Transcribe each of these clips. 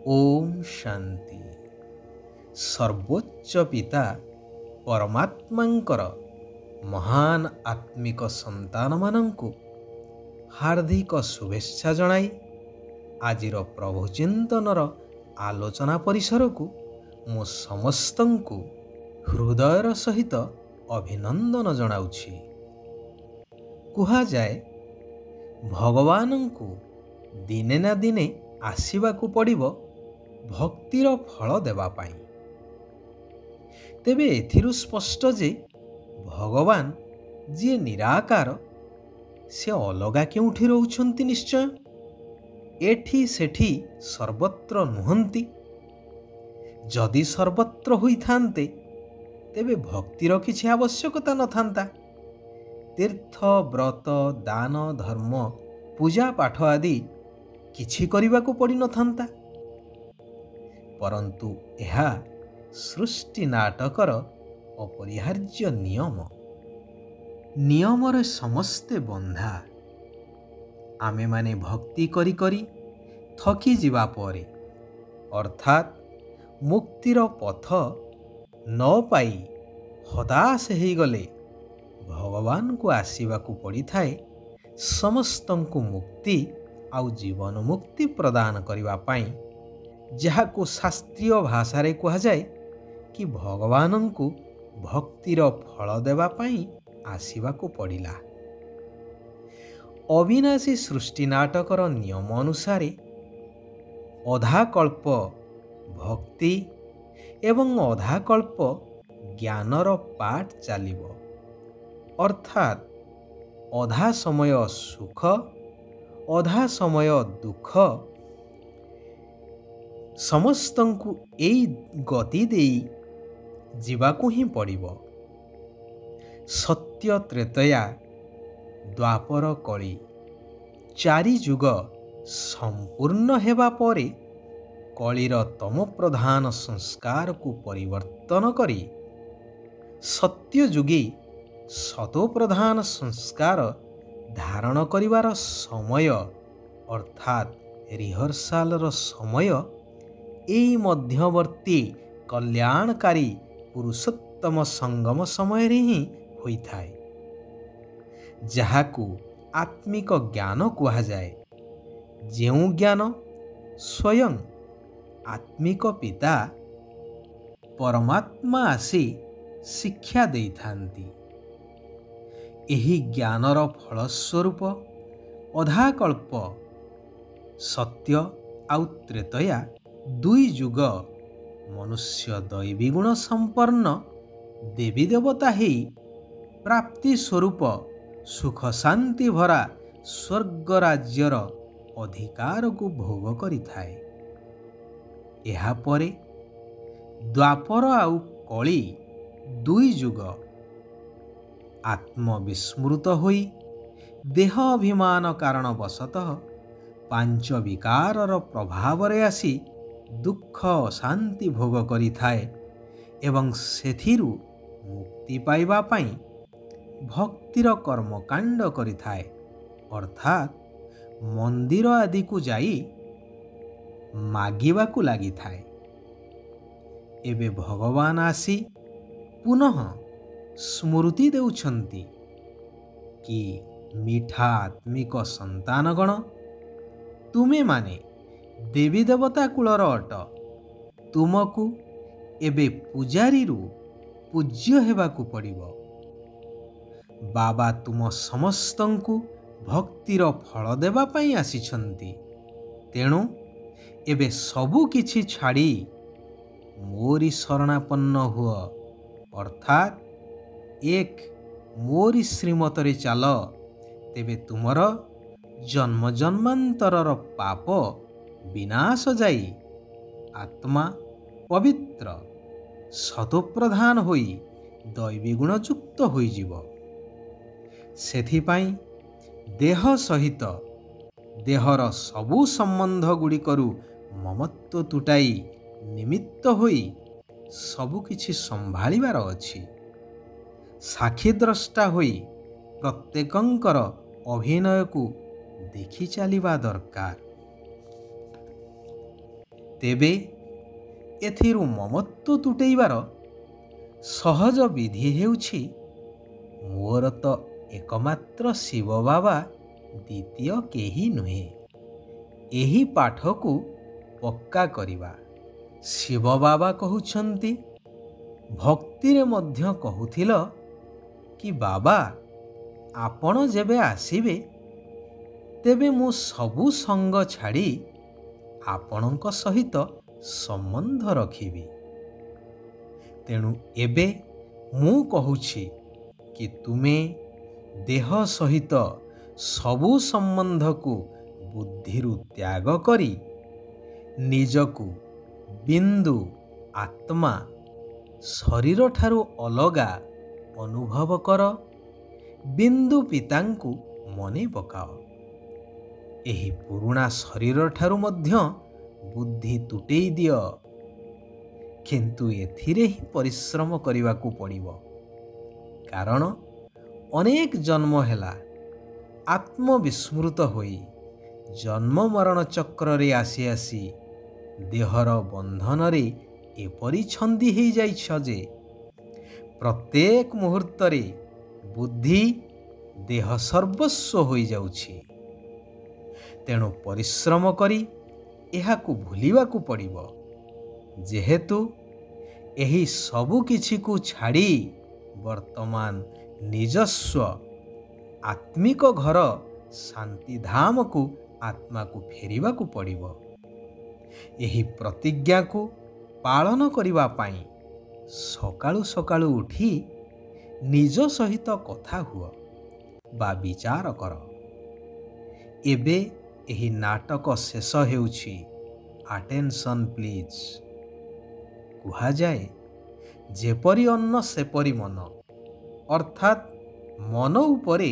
ओम शांति। सर्वोच्च पिता परमात्मांकर महान आत्मिक संतान मानंकु हार्दिक शुभेच्छा जणाई आजिर प्रभु चिंतनर आलोचना परिसर को मो समस्तंकु हृदयर सहित अभिनंदन जणाउछि। कुहा जाए भगवानंकु दिने ना दिने आसिबाकु पड़िबो भक्तिर फल देवा पाई। तेबे एथिरु स्पष्ट जे भगवान जी निराकार से अलगा केउठी रहउछंती। निश्चय एठी सेठी सर्वत्र नुहंती। जदि सर्वत्र होई थांते तेबे भक्तिर किछि आवश्यकता न थांता। तीर्थ व्रत दान धर्म पूजा पाठ आदि किछि करिबाकु पड़ी न थांता। परंतु यह सृष्टि नाटकर अपरिहार्य नियमरे समस्ते बंधा। आमे माने भक्ति करी करी थकी जिबा परे अर्थात मुक्तिर पथ न पाई हताश हेई गले भगवान को आसीबाकु पड़ी थाए समस्तंकु मुक्ति आउ जीवन मुक्ति प्रदान करिबा पाई, जहाको शास्त्रीय भाषा रे कहा जाए कि भगवानंकु भक्तिर फल देवा पाई आसीबाकु पड़िला। अविनाशी सृष्टि नाटकर नियम अनुसारे अधा कल्प भक्ति एवं अधा कल्प ज्ञानर पाठ चलिबो। अर्थात अधा समय सुख अधा समय दुख समस्तंकु एई गति देई जीवाकु ही पड़िबो। सत्य त्रेतया द्वापर कली चारि जुग संपूर्ण हेबा परे कलीर तम प्रधान संस्कार को परिवर्तन करी सत्य जुगी सतो प्रधान संस्कार धारण करिवार समय अर्थात रिहर्सालर समय एई मध्यवर्ती कल्याणकारी पुरुषोत्तम संगम समय रे ही होई थाए, जहाकू आत्मिक ज्ञान कुहा जाए। जेउ ज्ञान स्वयं आत्मिक पिता परमात्मा आसी शिक्षा देई थांती। एही ज्ञानर फलस्वरूप अधा कल्प सत्य आउ त्रेतया दुई जुग मनुष्य दैवी गुण संपन्न देवी देवता ही प्राप्ति स्वरूप सुख शांति भरा स्वर्ग राज्यर अधिकार को भोग करि थाए। एहा परे द्वापर आउ कली दुई जुग आत्मविस्मृत होई देह अभिमान कारण वशतः पांच विकारर प्रभाव रे आसी दुख शांति भोग करि थाए एवं सेथिरु मुक्ति पाइबा पाई भक्तिर कर्मकांड करि थाए। अर्थात मंदिर आदि को जाई मागिबाकु लागि थाए। एबे भगवान आसी पुनः स्मृति देउछंती कि मीठा आत्मिक संतानगण तुमे माने देवी देवता कुलर अट। तुमकु एबे पूजारी रु पूज्य हेबाकु पड़िबो। बाबा तुम समस्तंकु भक्तिर फल देवा पाई आसीछंती। तेणु एबे सबु किछि छाड़ी मोरी शरणापन्न हुआ अर्थात एक मोरी श्रीमतरे चाल। तेबे तुमर जन्म जन्मांतरर पाप विनाश जाई आत्मा पवित्र सतोप्रधान होई दैवी गुण युक्त होई जीव। सेथिपाई देह सहित देहर सबु संबंध गुड़िकरु ममत्व तुटाई निमित्त होई सबु किछि संभालिबार अछि। साक्षी द्रष्टा होई प्रत्येकंकर अभिनय को देखि चलिबा दरकार। ତେବେ ଏଥିରୁ ମମତ୍ୱ ତୁଟେଇବାର ସହଜ ବିଧି ହେଉଛି ମୋର ତ ଏକମାତ୍ର ଶିବ ବାବା, ଦ୍ୱିତୀୟ କେହି ନୁହେଁ, ଏହି ପାଠକୁ ପକ୍କା କରିବା। ଶିବ ବାବା କହୁଛନ୍ତି, ଭକ୍ତିରେ ମଧ୍ୟ କହୁଥିଲ କି ବାବା, ଆପଣ ଯେବେ ଆସିବେ ତେବେ ମୁଁ ସବୁ ସଙ୍ଗ ଛାଡ଼ି ଆପଣଙ୍କ ସହିତ ସମ୍ବନ୍ଧ ରଖିବି। ତେଣୁ ଏବେ ମୁଁ କହୁଛି କି ତୁମେ ଦେହ ସହିତ ସବୁ ସମ୍ବନ୍ଧକୁ ବୁଦ୍ଧିରୁ ତ୍ୟାଗ କରି ନିଜକୁ ବିନ୍ଦୁ ଆତ୍ମା ଶରୀରଠାରୁ ଅଲଗା ଅନୁଭବ କର। ବିନ୍ଦୁ ପିତାଙ୍କୁ ମନେ ପକାଅ। ଏହି ପୁରୁଣା ଶରୀରଠାରୁ ମଧ୍ୟ ବୁଦ୍ଧି ତୁଟେଇ ଦିଅ। କିନ୍ତୁ ଏଥିରେ ହିଁ ପରିଶ୍ରମ କରିବାକୁ ପଡ଼ିବ। କାରଣ ଅନେକ ଜନ୍ମ ହେଲା ଆତ୍ମବିସ୍ମୃତ ହୋଇ ଜନ୍ମ ମରଣ ଚକ୍ରରେ ଆସି ଆସି ଦେହର ବନ୍ଧନରେ ଏପରି ଛନ୍ଦି ହୋଇଯାଇଛ ଯେ ପ୍ରତ୍ୟେକ ମୁହୂର୍ତ୍ତରେ ବୁଦ୍ଧି ଦେହ ସର୍ବସ୍ୱ ହୋଇଯାଉଛି। ତେଣୁ ପରିଶ୍ରମ କରି ଏହାକୁ ଭୁଲିବାକୁ ପଡ଼ିବ। ଯେହେତୁ ଏହି ସବୁ କିଛିକୁ ଛାଡ଼ି ବର୍ତ୍ତମାନ ନିଜସ୍ୱ ଆତ୍ମିକ ଘର ଶାନ୍ତିଧାମକୁ ଆତ୍ମାକୁ ଫେରିବାକୁ ପଡ଼ିବ। ଏହି ପ୍ରତିଜ୍ଞାକୁ ପାଳନ କରିବା ପାଇଁ ସକାଳୁ ସକାଳୁ ଉଠି ନିଜ ସହିତ କଥା ହୁଅ ବା ବିଚାର କର। ଏବେ ଏହି ନାଟକ ଶେଷ ହେଉଛି। Attention please. କୁହାଯାଏ, ଯେପରି ଅନ୍ନ ସେପରି ମନ, ଅର୍ଥାତ୍ ମନ ଉପରେ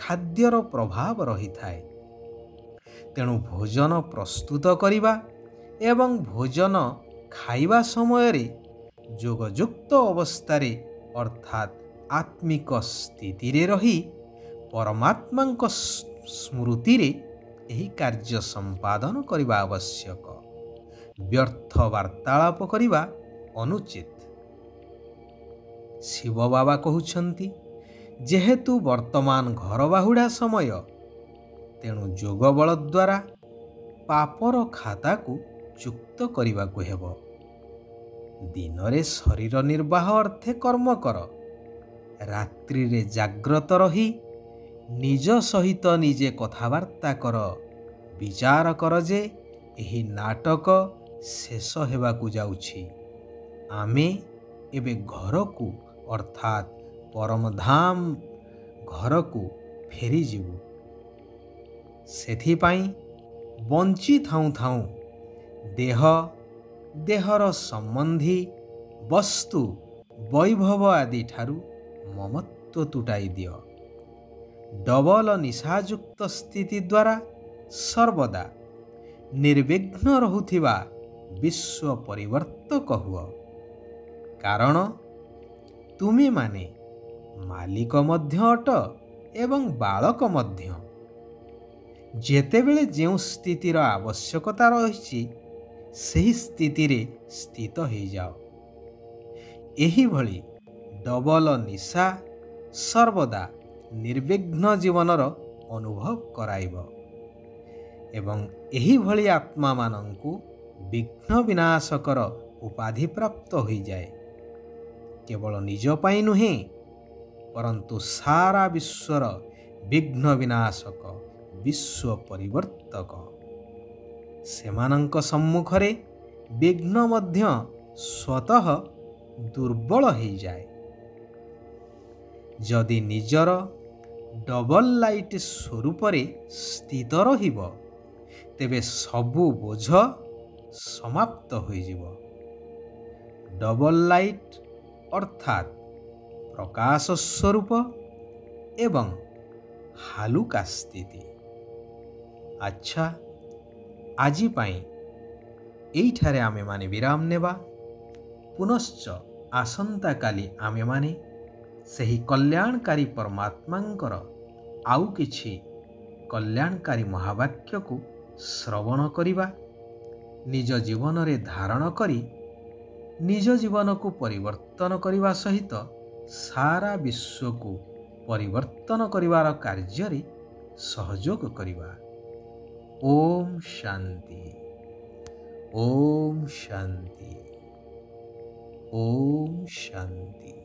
ଖାଦ୍ୟର ପ୍ରଭାବ ରହିଥାଏ। ତେଣୁ ଭୋଜନ ପ୍ରସ୍ତୁତ କରିବା ଏବଂ ଭୋଜନ ଖାଇବା ସମୟରେ ଯୋଗଯୁକ୍ତ ଅବସ୍ଥାରେ ଅର୍ଥାତ୍ ଆତ୍ମିକ ସ୍ଥିତିରେ ରହି ପରମାତ୍ମାଙ୍କ ସ୍ମୃତିରେ ଏହି କାର୍ଯ୍ୟ ସମ୍ପାଦନ କରିବା ଆବଶ୍ୟକ। ବ୍ୟର୍ଥ ବାର୍ତ୍ତାଳାପ କରିବା ଅନୁଚିତ। ଶିବ ବାବା କହୁଛନ୍ତି, ଯେହେତୁ ବର୍ତ୍ତମାନ ଘର ବାହୁଡ଼ା ସମୟ, ତେଣୁ ଯୋଗ ବଳ ଦ୍ୱାରା ପାପର ଖାତାକୁ ଯୁକ୍ତ କରିବାକୁ ହେବ। ଦିନରେ ଶରୀର ନିର୍ବାହ ଅର୍ଥେ କର୍ମ କର। ରାତ୍ରିରେ ଜାଗ୍ରତ ରହି ନିଜ ସହିତ ନିଜେ କଥାବାର୍ତ୍ତା କର। ବିଚାର କର ଯେ ଏହି ନାଟକ ଶେଷ ହେବାକୁ ଯାଉଛି। ଆମେ ଏବେ ଘରକୁ ଅର୍ଥାତ୍ ପରମଧାମ ଘରକୁ ଫେରିଯିବୁ। ସେଥିପାଇଁ ବଞ୍ଚି ଥାଉଁ ଥାଉଁ ଦେହର ସମ୍ବନ୍ଧୀ ବସ୍ତୁ ବୈଭବ ଆଦିଠାରୁ ମମତ୍ୱ ତୁଟାଇ ଦିଅ। ଡବଲ ନିଶାଯୁକ୍ତ ସ୍ଥିତି ଦ୍ୱାରା ସର୍ବଦା ନିର୍ବିଘ୍ନ ରହୁଥିବା ବିଶ୍ୱ ପରିବର୍ତ୍ତକ ହୁଅ। କାରଣ ତୁମେମାନେ ମାଲିକ ମଧ୍ୟ ଅଟ ଏବଂ ବାଳକ ମଧ୍ୟ। ଯେତେବେଳେ ଯେଉଁ ସ୍ଥିତିର ଆବଶ୍ୟକତା ରହିଛି ସେହି ସ୍ଥିତିରେ ସ୍ଥିତ ହୋଇଯାଅ। ଏହିଭଳି ଡବଲ ନିଶା ସର୍ବଦା ନିର୍ବିଘ୍ନ ଜୀବନର ଅନୁଭବ କରାଇବ ଏବଂ ଏହିଭଳି ଆତ୍ମାମାନଙ୍କୁ ବିଘ୍ନ ବିନାଶକର ଉପାଧି ପ୍ରାପ୍ତ ହୋଇଯାଏ। କେବଳ ନିଜ ପାଇଁ ନୁହେଁ, ପରନ୍ତୁ ସାରା ବିଶ୍ୱର ବିଘ୍ନ ବିନାଶକ, ବିଶ୍ୱ ପରିବର୍ତ୍ତକ। ସେମାନଙ୍କ ସମ୍ମୁଖରେ ବିଘ୍ନ ମଧ୍ୟ ସ୍ୱତଃ ଦୁର୍ବଳ ହୋଇଯାଏ। ଯଦି ନିଜର ଡବଲ ଲାଇଟ୍ ସ୍ୱରୂପରେ ସ୍ଥିତ ରହିବ, ତେବେ ସବୁ ବୋଝ ସମାପ୍ତ ହୋଇଯିବ। ଡବଲ ଲାଇଟ୍ ଅର୍ଥାତ୍ ପ୍ରକାଶ ସ୍ୱରୂପ ଏବଂ ହାଲୁକା ସ୍ଥିତି। ଆଚ୍ଛା, ଆଜି ପାଇଁ ଏଇଠାରେ ଆମେମାନେ ବିରାମ ନେବା। ପୁନଶ୍ଚ ଆସନ୍ତାକାଲି ଆମେମାନେ ସେହି କଲ୍ୟାଣକାରୀ ପରମାତ୍ମାଙ୍କର ଆଉ କିଛି କଲ୍ୟାଣକାରୀ ମହାବାକ୍ୟକୁ ଶ୍ରବଣ କରିବା। ନିଜ ଜୀବନରେ ଧାରଣ କରି ନିଜ ଜୀବନକୁ ପରିବର୍ତ୍ତନ କରିବା ସହିତ ସାରା ବିଶ୍ୱକୁ ପରିବର୍ତ୍ତନ କରିବାର କାର୍ଯ୍ୟରେ ସହଯୋଗ କରିବା। ଓମ୍ ଶାନ୍ତି। ଓମ୍ ଶାନ୍ତି। ଓମ୍ ଶାନ୍ତି।